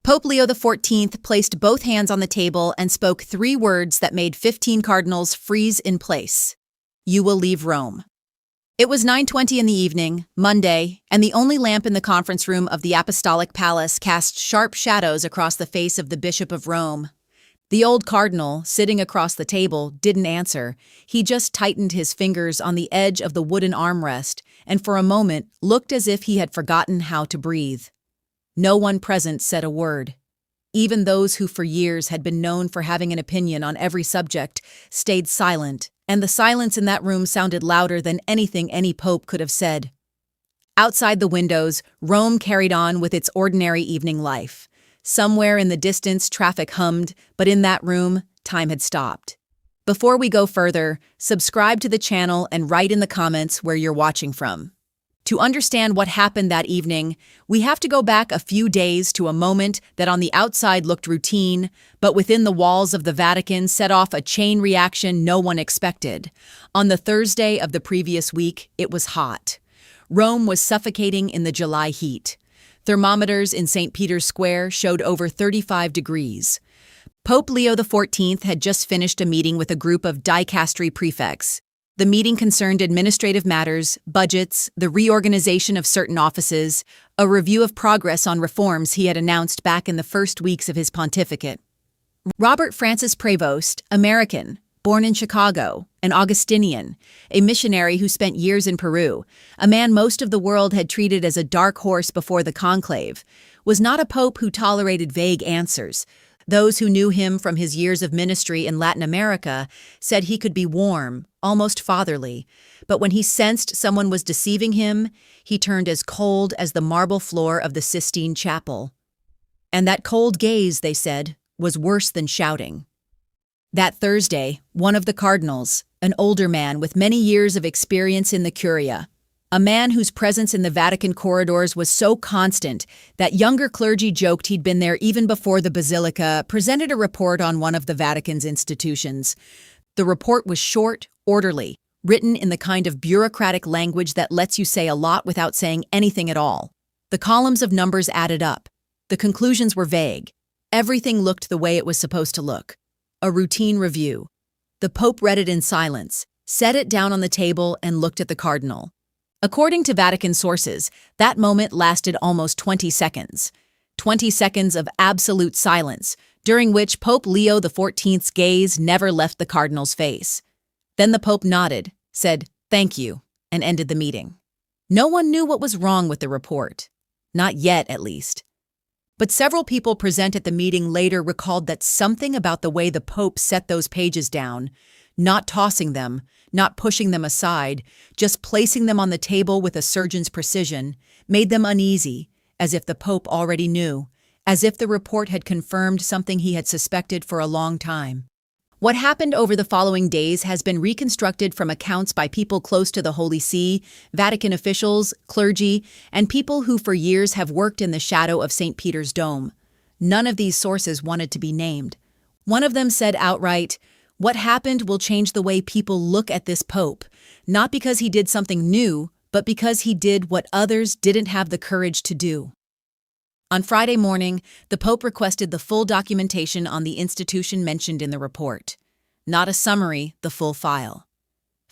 Pope Leo XIV placed both hands on the table and spoke 3 words that made 15 cardinals freeze in place. "You will leave Rome." It was 9:20 in the evening, Monday, and the only lamp in the conference room of the Apostolic Palace cast sharp shadows across the face of the Bishop of Rome. The old cardinal, sitting across the table, didn't answer. He just tightened his fingers on the edge of the wooden armrest and for a moment looked as if he had forgotten how to breathe. No one present said a word. Even those who for years had been known for having an opinion on every subject stayed silent, and the silence in that room sounded louder than anything any pope could have said. Outside the windows, Rome carried on with its ordinary evening life. Somewhere in the distance, traffic hummed, but in that room, time had stopped. Before we go further, subscribe to the channel and write in the comments where you're watching from. To understand what happened that evening, we have to go back a few days to a moment that on the outside looked routine, but within the walls of the Vatican set off a chain reaction no one expected. On the Thursday of the previous week, it was hot. Rome was suffocating in the July heat. Thermometers in St. Peter's Square showed over 35 degrees. Pope Leo XIV had just finished a meeting with a group of dicastery prefects. The meeting concerned administrative matters, budgets, the reorganization of certain offices, a review of progress on reforms he had announced back in the first weeks of his pontificate. Robert Francis Prevost, American, born in Chicago, an Augustinian, a missionary who spent years in Peru, a man most of the world had treated as a dark horse before the conclave, was not a pope who tolerated vague answers. Those who knew him from his years of ministry in Latin America said he could be warm, almost fatherly, but when he sensed someone was deceiving him, he turned as cold as the marble floor of the Sistine Chapel. And that cold gaze, they said, was worse than shouting. That Thursday, one of the cardinals, an older man with many years of experience in the Curia, a man whose presence in the Vatican corridors was so constant that younger clergy joked he'd been there even before the basilica, presented a report on one of the Vatican's institutions. The report was short, orderly, written in the kind of bureaucratic language that lets you say a lot without saying anything at all. The columns of numbers added up. The conclusions were vague. Everything looked the way it was supposed to look. A routine review. The Pope read it in silence, set it down on the table, and looked at the cardinal. According to Vatican sources, that moment lasted almost 20 seconds. 20 seconds of absolute silence, during which Pope Leo XIV's gaze never left the cardinal's face. Then the Pope nodded, said, "Thank you," and ended the meeting. No one knew what was wrong with the report. Not yet, at least. But several people present at the meeting later recalled that something about the way the Pope set those pages down, not tossing them, not pushing them aside, just placing them on the table with a surgeon's precision, made them uneasy, as if the Pope already knew, as if the report had confirmed something he had suspected for a long time. What happened over the following days has been reconstructed from accounts by people close to the Holy See, Vatican officials, clergy, and people who for years have worked in the shadow of St. Peter's Dome. None of these sources wanted to be named. One of them said outright, "What happened will change the way people look at this pope, not because he did something new, but because he did what others didn't have the courage to do." On Friday morning, the Pope requested the full documentation on the institution mentioned in the report. Not a summary, the full file.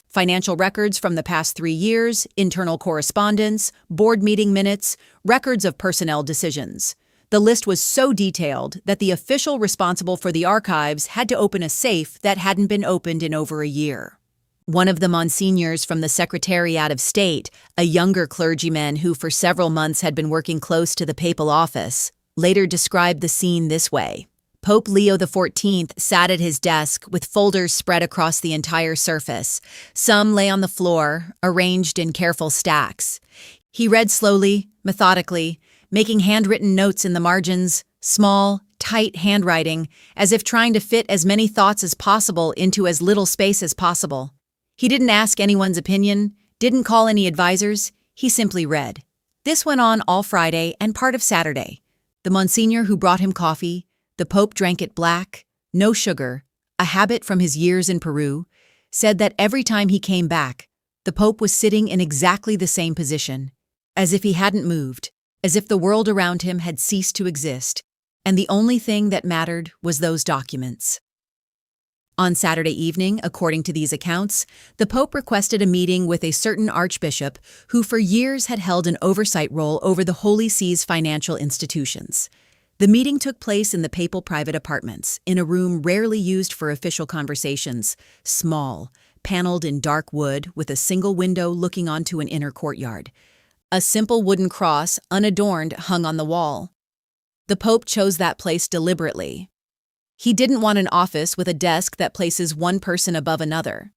Financial records from the past 3 years, internal correspondence, board meeting minutes, records of personnel decisions. The list was so detailed that the official responsible for the archives had to open a safe that hadn't been opened in over a year. One of the monsignors from the Secretariat of State, a younger clergyman who for several months had been working close to the papal office, later described the scene this way. Pope Leo XIV sat at his desk with folders spread across the entire surface. Some lay on the floor, arranged in careful stacks. He read slowly, methodically, making handwritten notes in the margins, small, tight handwriting, as if trying to fit as many thoughts as possible into as little space as possible. He didn't ask anyone's opinion, didn't call any advisors, he simply read. This went on all Friday and part of Saturday. The Monsignor who brought him coffee, the Pope drank it black, no sugar, a habit from his years in Peru, said that every time he came back, the Pope was sitting in exactly the same position, as if he hadn't moved, as if the world around him had ceased to exist. and the only thing that mattered was those documents. On Saturday evening, according to these accounts, the Pope requested a meeting with a certain archbishop who for years had held an oversight role over the Holy See's financial institutions. The meeting took place in the papal private apartments, in a room rarely used for official conversations, small, paneled in dark wood with a single window looking onto an inner courtyard. A simple wooden cross, unadorned, hung on the wall. The Pope chose that place deliberately. He didn't want an office with a desk that places one person above another.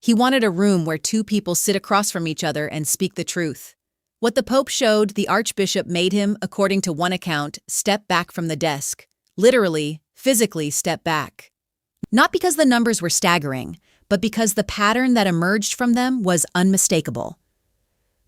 He wanted a room where two people sit across from each other and speak the truth. What the Pope showed, the Archbishop made him, according to one account, step back from the desk. Literally, physically step back. Not because the numbers were staggering, but because the pattern that emerged from them was unmistakable.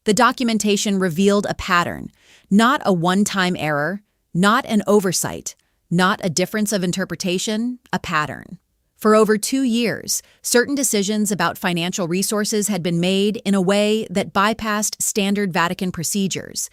The documentation revealed a pattern, not a one-time error, not an oversight, not a difference of interpretation, a pattern. For over 2 years, certain decisions about financial resources had been made in a way that bypassed standard Vatican procedures.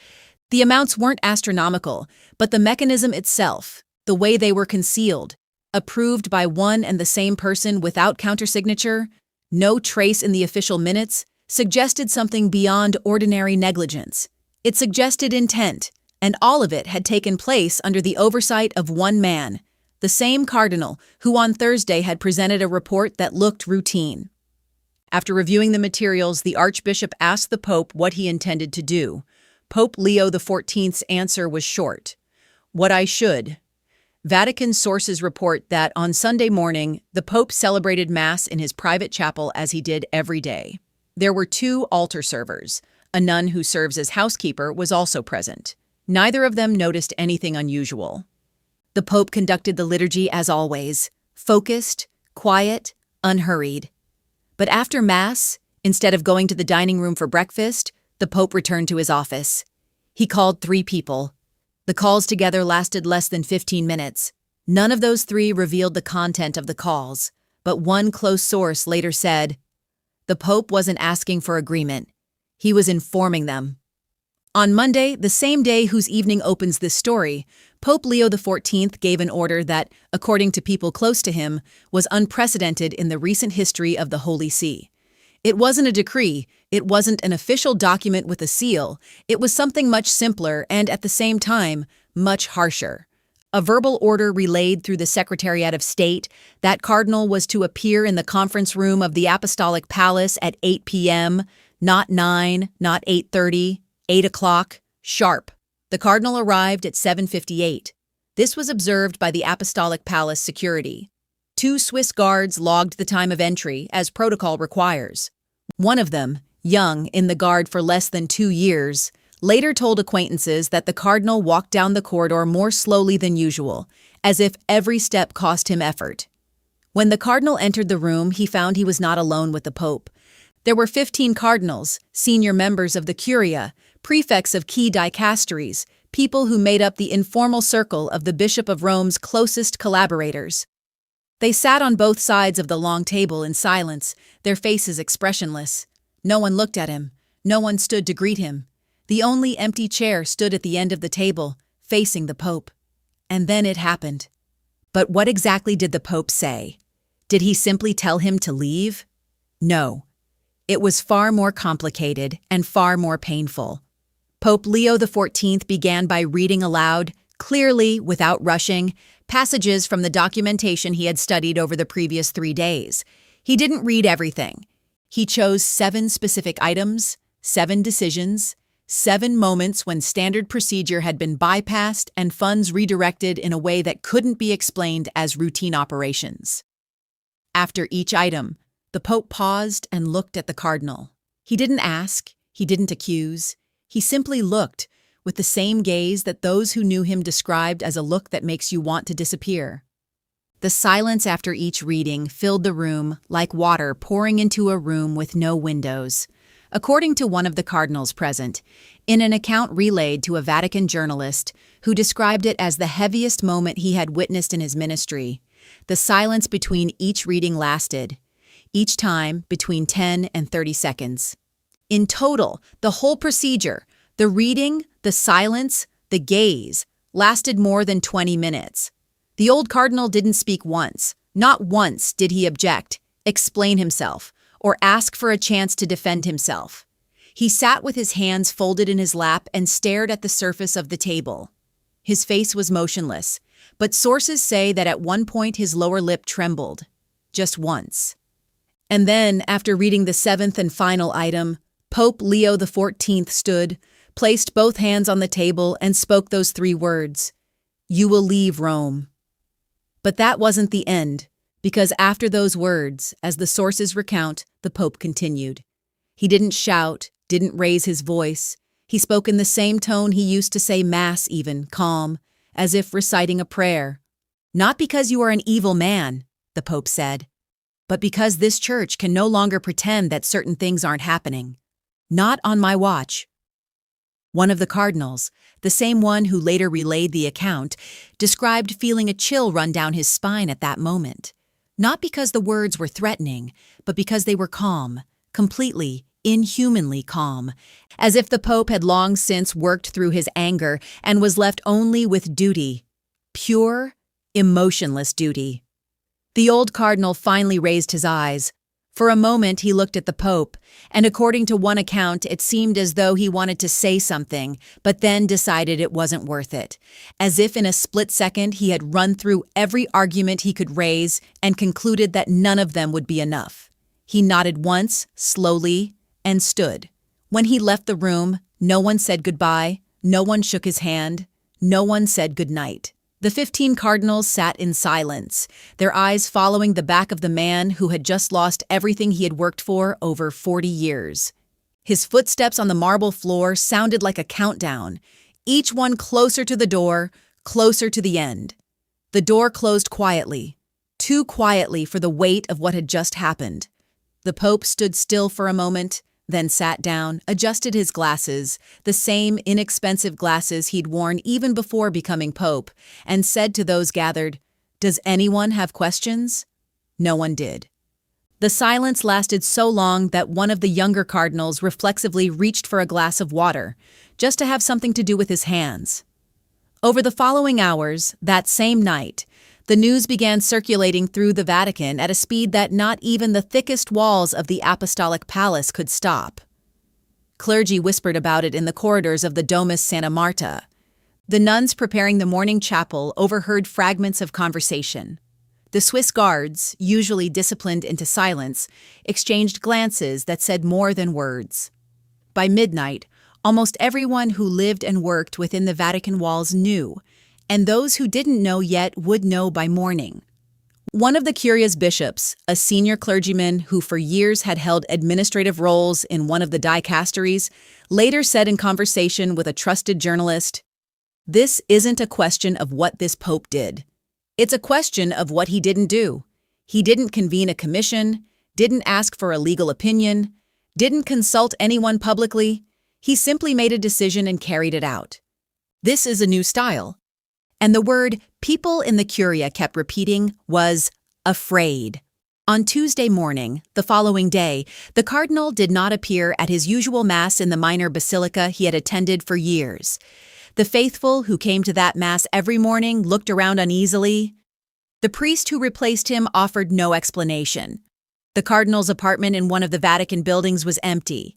The amounts weren't astronomical, but the mechanism itself, the way they were concealed, approved by one and the same person without countersignature, no trace in the official minutes, suggested something beyond ordinary negligence. It suggested intent, and all of it had taken place under the oversight of one man, the same Cardinal who on Thursday had presented a report that looked routine. After reviewing the materials, the Archbishop asked the Pope what he intended to do. Pope Leo XIV's answer was short: "What I should." Vatican sources report that on Sunday morning, the Pope celebrated Mass in his private chapel as he did every day. There were 2 altar servers. A nun who serves as housekeeper was also present. Neither of them noticed anything unusual. The Pope conducted the liturgy as always, focused, quiet, unhurried. But after Mass, instead of going to the dining room for breakfast, the Pope returned to his office. He called 3 people. The calls together lasted less than 15 minutes. None of those 3 revealed the content of the calls, but one close source later said, "The Pope wasn't asking for agreement. He was informing them." On Monday, the same day whose evening opens this story, Pope Leo XIV gave an order that, according to people close to him, was unprecedented in the recent history of the Holy See. It wasn't a decree, it wasn't an official document with a seal, it was something much simpler and, at the same time, much harsher. A verbal order relayed through the Secretariat of State that Cardinal was to appear in the conference room of the Apostolic Palace at 8 p.m., not 9, not 8:30, 8 o'clock, sharp. The Cardinal arrived at 7:58. This was observed by the Apostolic Palace security. 2 Swiss guards logged the time of entry, as protocol requires. One of them, young, in the guard for less than 2 years, later told acquaintances that the Cardinal walked down the corridor more slowly than usual, as if every step cost him effort. When the Cardinal entered the room, he found he was not alone with the Pope. There were 15 cardinals, senior members of the Curia, prefects of key dicasteries, people who made up the informal circle of the Bishop of Rome's closest collaborators. They sat on both sides of the long table in silence, their faces expressionless. No one looked at him. No one stood to greet him. The only empty chair stood at the end of the table, facing the Pope. And then it happened. But what exactly did the Pope say? Did he simply tell him to leave? No. It was far more complicated and far more painful. Pope Leo XIV began by reading aloud, clearly, without rushing, passages from the documentation he had studied over the previous 3 days. He didn't read everything. He chose 7 specific items, 7 decisions, 7 moments when standard procedure had been bypassed and funds redirected in a way that couldn't be explained as routine operations. After each item, the Pope paused and looked at the Cardinal. He didn't ask, he didn't accuse. He simply looked, with the same gaze that those who knew him described as a look that makes you want to disappear. The silence after each reading filled the room like water pouring into a room with no windows. According to one of the cardinals present, in an account relayed to a Vatican journalist who described it as the heaviest moment he had witnessed in his ministry, the silence between each reading lasted, each time between 10 and 30 seconds. In total, the whole procedure, the reading, the silence, the gaze, lasted more than 20 minutes. The old cardinal didn't speak once. Not once did he object, explain himself, or ask for a chance to defend himself. He sat with his hands folded in his lap and stared at the surface of the table. His face was motionless, but sources say that at one point his lower lip trembled. Just once. And then, after reading the seventh and final item, Pope Leo XIV stood, placed both hands on the table, and spoke those three words: "You will leave Rome." But that wasn't the end, because after those words, as the sources recount, the Pope continued. He didn't shout, didn't raise his voice. He spoke in the same tone he used to say Mass even, calm, as if reciting a prayer. "Not because you are an evil man," the Pope said, "but because this church can no longer pretend that certain things aren't happening. Not on my watch." One of the cardinals, the same one who later relayed the account, described feeling a chill run down his spine at that moment. Not because the words were threatening, but because they were calm, completely, inhumanly calm, as if the Pope had long since worked through his anger and was left only with duty. Pure, emotionless duty. The old cardinal finally raised his eyes. For a moment he looked at the Pope, and according to one account it seemed as though he wanted to say something, but then decided it wasn't worth it. As if in a split second he had run through every argument he could raise and concluded that none of them would be enough. He nodded once, slowly, and stood. When he left the room, no one said goodbye, no one shook his hand, no one said goodnight. The 15 cardinals sat in silence, their eyes following the back of the man who had just lost everything he had worked for over 40 years. His footsteps on the marble floor sounded like a countdown, each one closer to the door, closer to the end. The door closed quietly, too quietly for the weight of what had just happened. The Pope stood still for a moment, then sat down, adjusted his glasses, the same inexpensive glasses he'd worn even before becoming Pope, and said to those gathered, "Does anyone have questions?" No one did. The silence lasted so long that one of the younger cardinals reflexively reached for a glass of water, just to have something to do with his hands. Over the following hours, that same night, the news began circulating through the Vatican at a speed that not even the thickest walls of the Apostolic Palace could stop. Clergy whispered about it in the corridors of the Domus Santa Marta. The nuns preparing the morning chapel overheard fragments of conversation. The Swiss guards, usually disciplined into silence, exchanged glances that said more than words. By midnight, almost everyone who lived and worked within the Vatican walls knew, and those who didn't know yet would know by morning. One of the Curia's bishops, a senior clergyman who for years had held administrative roles in one of the dicasteries, later said in conversation with a trusted journalist, "This isn't a question of what this pope did. It's a question of what he didn't do. He didn't convene a commission, didn't ask for a legal opinion, didn't consult anyone publicly. He simply made a decision and carried it out. This is a new style." And the word people in the Curia kept repeating was afraid. On Tuesday morning, the following day, the cardinal did not appear at his usual Mass in the minor basilica he had attended for years. The faithful who came to that Mass every morning looked around uneasily. The priest who replaced him offered no explanation. The cardinal's apartment in one of the Vatican buildings was empty.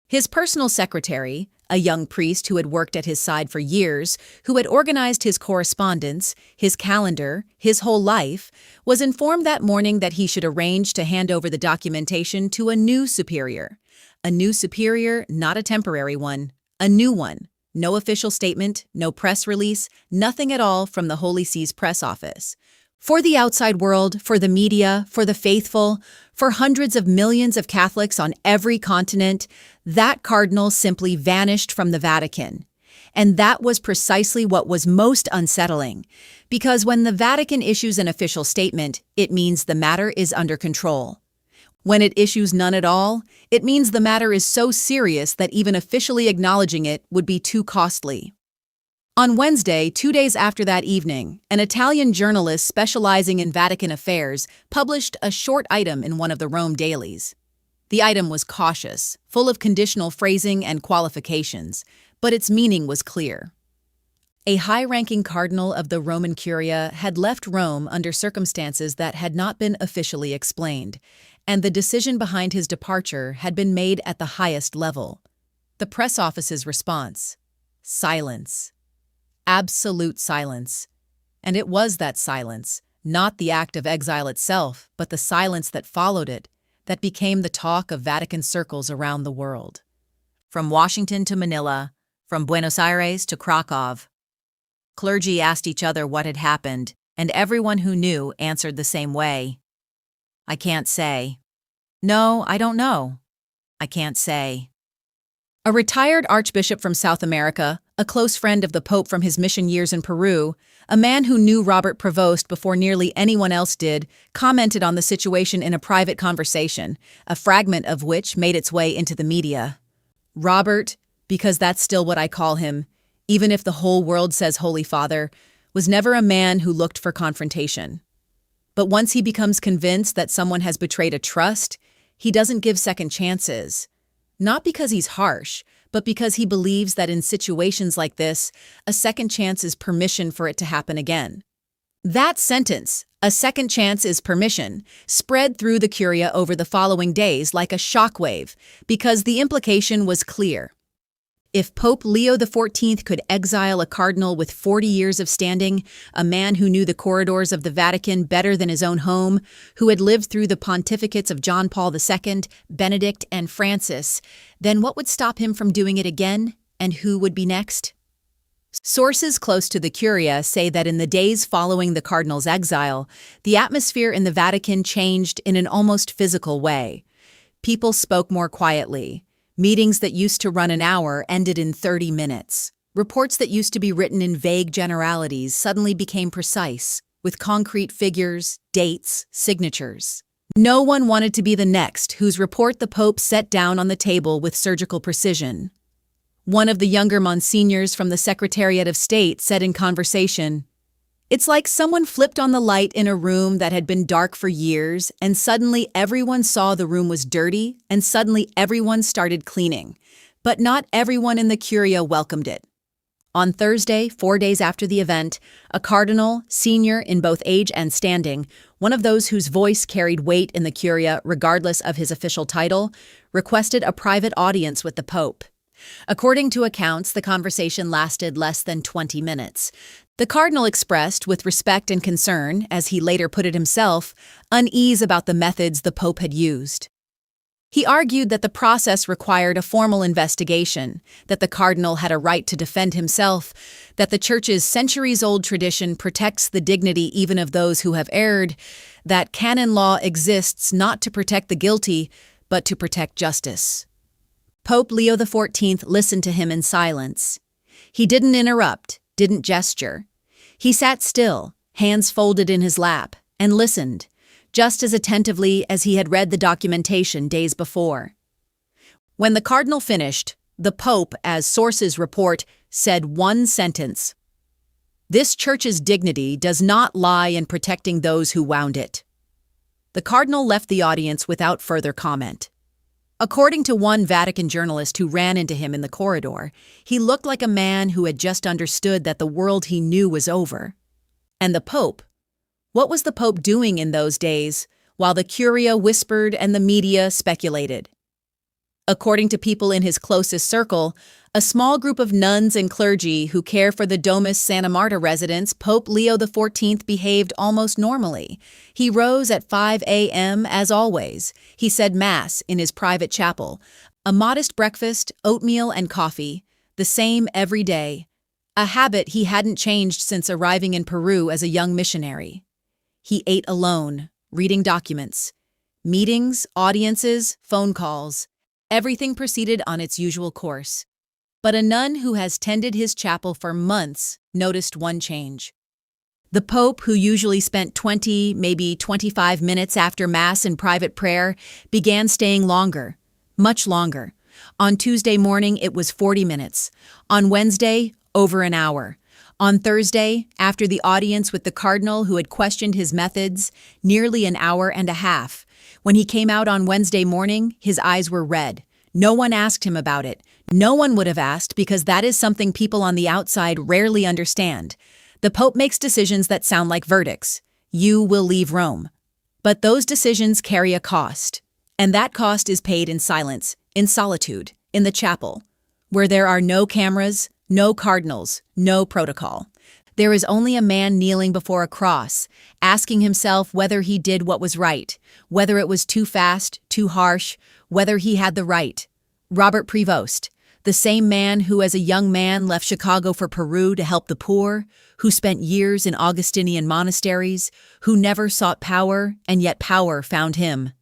His personal secretary, a young priest who had worked at his side for years, who had organized his correspondence, his calendar, his whole life, was informed that morning that he should arrange to hand over the documentation to a new superior. A new superior, not a temporary one, a new one. No official statement, no press release, nothing at all from the Holy See's press office. For the outside world, for the media, for the faithful, for hundreds of millions of Catholics on every continent, that cardinal simply vanished from the Vatican. And that was precisely what was most unsettling, because when the Vatican issues an official statement, it means the matter is under control. When it issues none at all, it means the matter is so serious that even officially acknowledging it would be too costly. On Wednesday, 2 days after that evening, an Italian journalist specializing in Vatican affairs published a short item in one of the Rome dailies. The item was cautious, full of conditional phrasing and qualifications, but its meaning was clear. A high-ranking cardinal of the Roman Curia had left Rome under circumstances that had not been officially explained, and the decision behind his departure had been made at the highest level. The press office's response: silence. Absolute silence. And it was that silence, not the act of exile itself, but the silence that followed it, that became the talk of Vatican circles around the world. From Washington to Manila, from Buenos Aires to Krakow, clergy asked each other what had happened, and everyone who knew answered the same way. I can't say. No, I don't know. I can't say. A retired archbishop from South America, a close friend of the Pope from his mission years in Peru, a man who knew Robert Prevost before nearly anyone else did, commented on the situation in a private conversation, a fragment of which made its way into the media. Robert, because that's still what I call him, even if the whole world says Holy Father, was never a man who looked for confrontation. But once he becomes convinced that someone has betrayed a trust, he doesn't give second chances. Not because he's harsh, but because he believes that in situations like this, a second chance is permission for it to happen again. That sentence, a second chance is permission, spread through the Curia over the following days like a shockwave, because the implication was clear. If Pope Leo XIV could exile a cardinal with 40 years of standing, a man who knew the corridors of the Vatican better than his own home, who had lived through the pontificates of John Paul II, Benedict, and Francis, then what would stop him from doing it again, and who would be next? Sources close to the Curia say that in the days following the cardinal's exile, the atmosphere in the Vatican changed in an almost physical way. People spoke more quietly. Meetings that used to run an hour ended in 30 minutes. Reports that used to be written in vague generalities suddenly became precise, with concrete figures, dates, signatures. No one wanted to be the next whose report the Pope set down on the table with surgical precision. One of the younger monsignors from the Secretariat of State said in conversation, "It's like someone flipped on the light in a room that had been dark for years, and suddenly everyone saw the room was dirty, and suddenly everyone started cleaning. But not everyone in the Curia welcomed it." On Thursday, 4 days after the event, a cardinal, senior in both age and standing, one of those whose voice carried weight in the Curia regardless of his official title, requested a private audience with the Pope. According to accounts, the conversation lasted less than 20 minutes. The cardinal expressed, with respect and concern, as he later put it himself, unease about the methods the Pope had used. He argued that the process required a formal investigation, that the cardinal had a right to defend himself, that the Church's centuries-old tradition protects the dignity even of those who have erred, that canon law exists not to protect the guilty, but to protect justice. Pope Leo XIV listened to him in silence. He didn't interrupt, didn't gesture. He sat still, hands folded in his lap, and listened, just as attentively as he had read the documentation days before. When the cardinal finished, the Pope, as sources report, said one sentence: "This Church's dignity does not lie in protecting those who wound it." The cardinal left the audience without further comment. According to one Vatican journalist who ran into him in the corridor, he looked like a man who had just understood that the world he knew was over. And the Pope? What was the Pope doing in those days, while the Curia whispered and the media speculated? According to people in his closest circle, a small group of nuns and clergy who care for the Domus Santa Marta residents, Pope Leo XIV behaved almost normally. He rose at 5 a.m. as always. He said Mass in his private chapel. A modest breakfast, oatmeal and coffee, the same every day. A habit he hadn't changed since arriving in Peru as a young missionary. He ate alone, reading documents. Meetings, audiences, phone calls. Everything proceeded on its usual course. But a nun who has tended his chapel for months noticed one change. The Pope, who usually spent 20, maybe 25 minutes after Mass in private prayer, began staying longer, much longer. On Tuesday morning, it was 40 minutes. On Wednesday, over an hour. On Thursday, after the audience with the cardinal who had questioned his methods, nearly an hour and a half. When he came out on Wednesday morning, his eyes were red. No one asked him about it. No one would have asked because that is something people on the outside rarely understand. The Pope makes decisions that sound like verdicts. You will leave Rome. But those decisions carry a cost. And that cost is paid in silence, in solitude, in the chapel, where there are no cameras, no cardinals, no protocol. There is only a man kneeling before a cross, asking himself whether he did what was right, whether it was too fast, too harsh, whether he had the right. Robert Prevost, the same man who as a young man left Chicago for Peru to help the poor, who spent years in Augustinian monasteries, who never sought power, and yet power found him.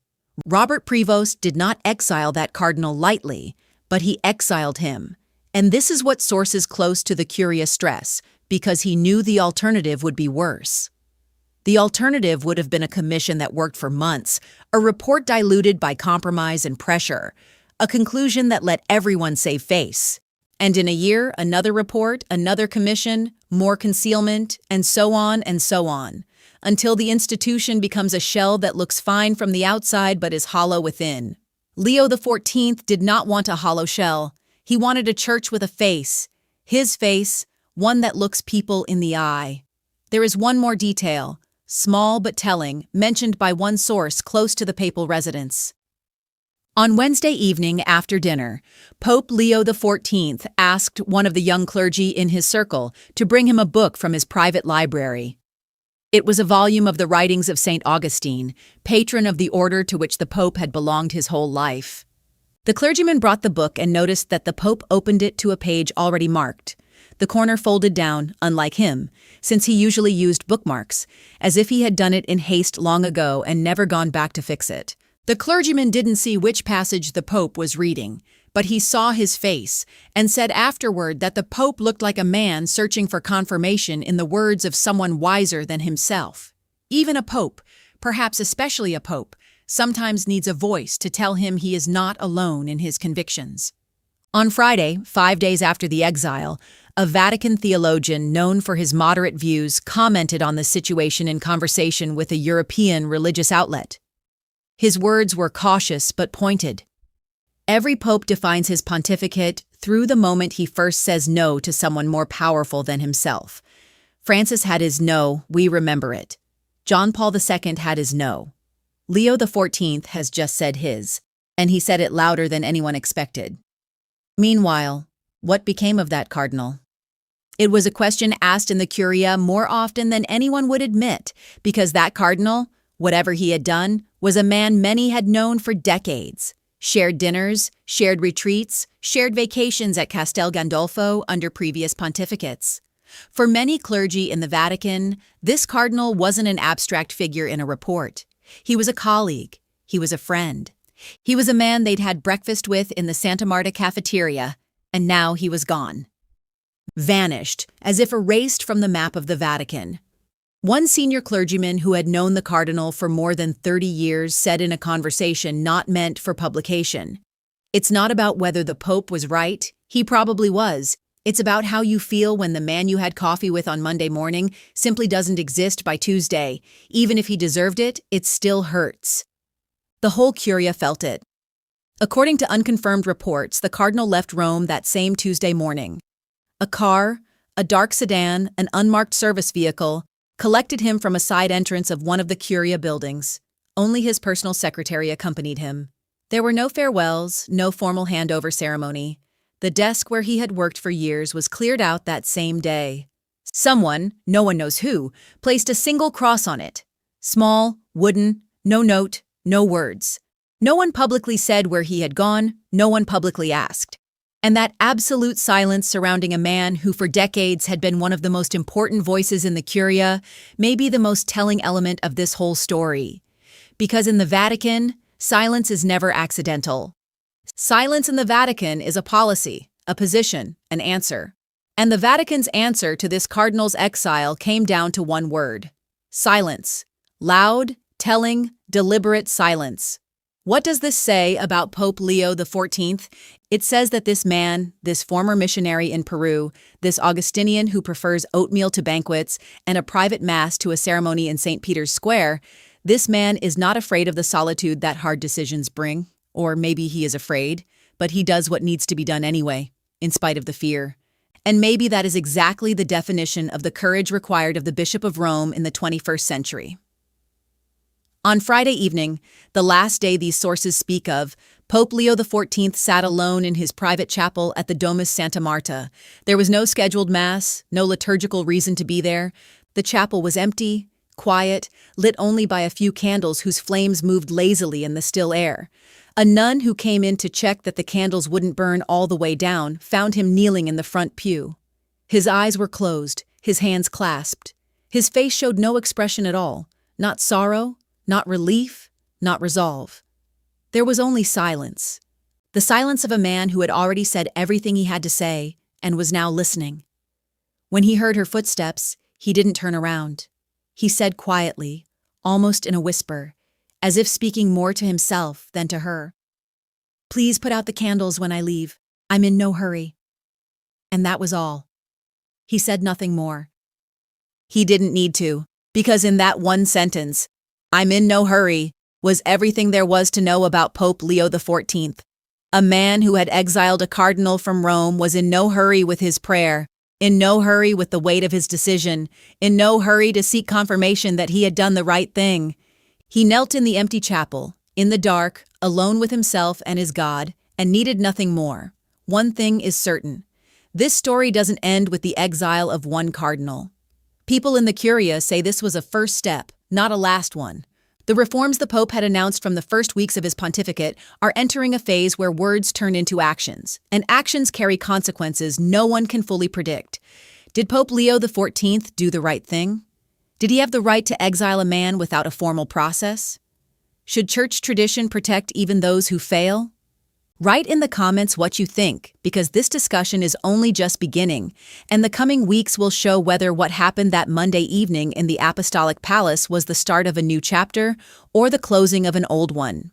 Robert Prevost did not exile that cardinal lightly, but he exiled him. And this is what sources close to the Curia stress, because he knew the alternative would be worse. The alternative would have been a commission that worked for months, a report diluted by compromise and pressure, a conclusion that let everyone save face. And in a year, another report, another commission, more concealment, and so on, until the institution becomes a shell that looks fine from the outside but is hollow within. Leo XIV did not want a hollow shell. He wanted a church with a face. His face, one that looks people in the eye. There is one more detail, small but telling, mentioned by one source close to the papal residence. On Wednesday evening after dinner, Pope Leo XIV asked one of the young clergy in his circle to bring him a book from his private library. It was a volume of the writings of St. Augustine, patron of the order to which the Pope had belonged his whole life. The clergyman brought the book and noticed that the Pope opened it to a page already marked, the corner folded down, unlike him, since he usually used bookmarks, as if he had done it in haste long ago and never gone back to fix it. The clergyman didn't see which passage the Pope was reading, but he saw his face and said afterward that the Pope looked like a man searching for confirmation in the words of someone wiser than himself. Even a Pope, perhaps especially a Pope, sometimes needs a voice to tell him he is not alone in his convictions. On Friday, 5 days after the exile, a Vatican theologian known for his moderate views commented on the situation in conversation with a European religious outlet. His words were cautious but pointed. Every pope defines his pontificate through the moment he first says no to someone more powerful than himself. Francis had his no, we remember it. John Paul II had his no. Leo XIV has just said his, and he said it louder than anyone expected. Meanwhile, what became of that cardinal? It was a question asked in the Curia more often than anyone would admit, because that cardinal, whatever he had done, was a man many had known for decades. Shared dinners, shared retreats, shared vacations at Castel Gandolfo under previous pontificates. For many clergy in the Vatican, this cardinal wasn't an abstract figure in a report. He was a colleague. He was a friend. He was a man they'd had breakfast with in the Santa Marta cafeteria, and now he was gone. Vanished, as if erased from the map of the Vatican. One senior clergyman who had known the cardinal for more than 30 years said in a conversation not meant for publication, "It's not about whether the Pope was right. He probably was. It's about how you feel when the man you had coffee with on Monday morning simply doesn't exist by Tuesday. Even if he deserved it, it still hurts." The whole Curia felt it. According to unconfirmed reports, the cardinal left Rome that same Tuesday morning. A car, a dark sedan, an unmarked service vehicle, collected him from a side entrance of one of the Curia buildings. Only his personal secretary accompanied him. There were no farewells, no formal handover ceremony. The desk where he had worked for years was cleared out that same day. Someone, no one knows who, placed a single cross on it. Small, wooden, no note, no words. No one publicly said where he had gone, no one publicly asked. And that absolute silence surrounding a man who for decades had been one of the most important voices in the Curia may be the most telling element of this whole story. Because in the Vatican, silence is never accidental. Silence in the Vatican is a policy, a position, an answer. And the Vatican's answer to this cardinal's exile came down to one word: silence. Loud, telling, deliberate silence. What does this say about Pope Leo XIV? It says that this man, this former missionary in Peru, this Augustinian who prefers oatmeal to banquets and a private mass to a ceremony in St. Peter's Square, this man is not afraid of the solitude that hard decisions bring. Or maybe he is afraid, but he does what needs to be done anyway, in spite of the fear. And maybe that is exactly the definition of the courage required of the Bishop of Rome in the 21st century. On Friday evening, the last day these sources speak of, Pope Leo XIV sat alone in his private chapel at the Domus Santa Marta. There was no scheduled mass, no liturgical reason to be there. The chapel was empty, quiet, lit only by a few candles whose flames moved lazily in the still air. A nun who came in to check that the candles wouldn't burn all the way down found him kneeling in the front pew. His eyes were closed, his hands clasped. His face showed no expression at all, not sorrow, not relief, not resolve. There was only silence. The silence of a man who had already said everything he had to say and was now listening. When he heard her footsteps, he didn't turn around. He said quietly, almost in a whisper, as if speaking more to himself than to her, "Please put out the candles when I leave. I'm in no hurry." And that was all. He said nothing more. He didn't need to, because in that one sentence, "I'm in no hurry," was everything there was to know about Pope Leo XIV. A man who had exiled a cardinal from Rome was in no hurry with his prayer, in no hurry with the weight of his decision, in no hurry to seek confirmation that he had done the right thing. He knelt in the empty chapel, in the dark, alone with himself and his God, and needed nothing more. One thing is certain. This story doesn't end with the exile of one cardinal. People in the Curia say this was a first step, not a last one. The reforms the Pope had announced from the first weeks of his pontificate are entering a phase where words turn into actions, and actions carry consequences no one can fully predict. Did Pope Leo XIV do the right thing? Did he have the right to exile a man without a formal process? Should church tradition protect even those who fail? Write in the comments what you think, because this discussion is only just beginning, and the coming weeks will show whether what happened that Monday evening in the Apostolic Palace was the start of a new chapter or the closing of an old one.